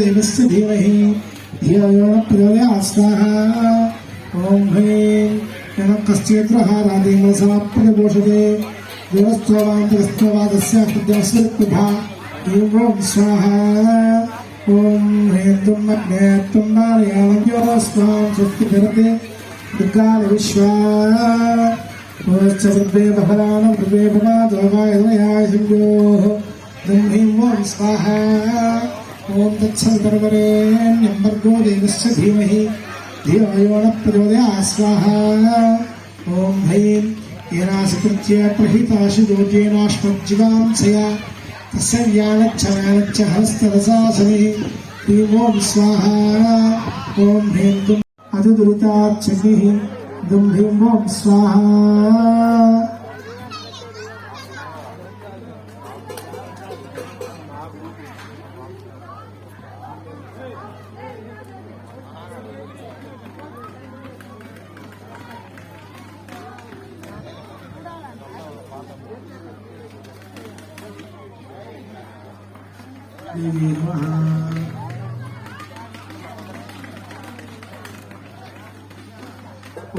देवस्य धीमहि धियो यो न प्रचोदयात् स्वाहा। ओम ह्रीं कश्चेत्रहारादिमसाप्रतिपोषते देवस्तोवान्तस्तोवादस्य हृदयस्वरूपा ओम स्वाहा। ओम ह्रीं तुन्नग्ने तुन्नारयाणं योरस्वां स्वस्तिभिरते दुर्गानि विश्वा ओश्च वृद्धे बहराणं वृद्धे भगादोगायधनयाय शम्भोः दुर्भिं ओम स्वाहा। ओम तत्सवितुर्वरेण्यं भर्गो देवस्य धीमहि धियो यो न प्रचोदयात् स्वाहा। ओम ह्रीं येनासकृत्य प्रहिताशु दोजेनाश्वज्जिगांसया तस्य व्यानच्छ हस्तरसासने ह्रीं ओम स्वाहा। ओम ह्रीं दुम् अतिदुरिताच्छग्निः दुम् ह्रीं ओम स्वाहा।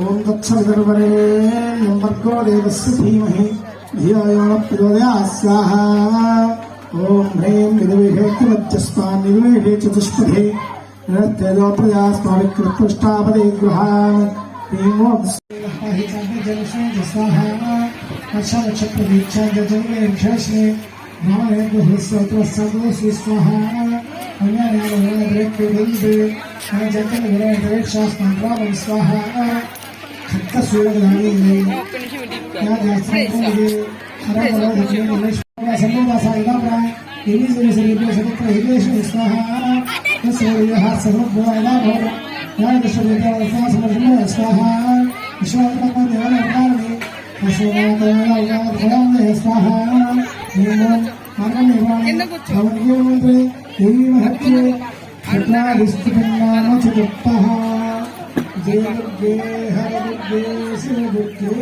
ओम तत्सवितुर्वरेण्यं भर्गो देवस्य धीमहि धियो यो न प्रचोदयात् स्वाहा। ओम ह्रीं निर्विहेतुमध्यस्मान् निर्विहे चतुष्पथे तेजो प्रजास्माविकृत्पुष्टापदे गृहान् ह्रीं ओम स्वाहा। अक्षरक्षप्रदीक्षाजन्मेक्षे नवनेन्द्रहृस्वत्रस्सर्वस्य स्वाहा। अन्यान्यावरेक्यवन्दे जगन्वरेन्द्रेक्षास्मन्त्रावं स्वाहा। छत्तसूरधानी याजास्मन्त्रे हरवरधन्यमनेश्वरसम्मोदासायिदाप्रा देवीसरिसरिभ्यशतप्रहिलेषु स्वाहा। तस्यैः सर्वभुवायदाभव यादृशविद्यावसासमर्जनो स्वाहा। विश्वात्मकदेवनकारणे तस्योमातयावगाभयामहे स्वाहा। भवन्योमन्त्रे देवी महत्ये शताधिष्ठितन्नाम चतुर्थः जय दुर्गे हर दुर्गे शिव दुर्गे।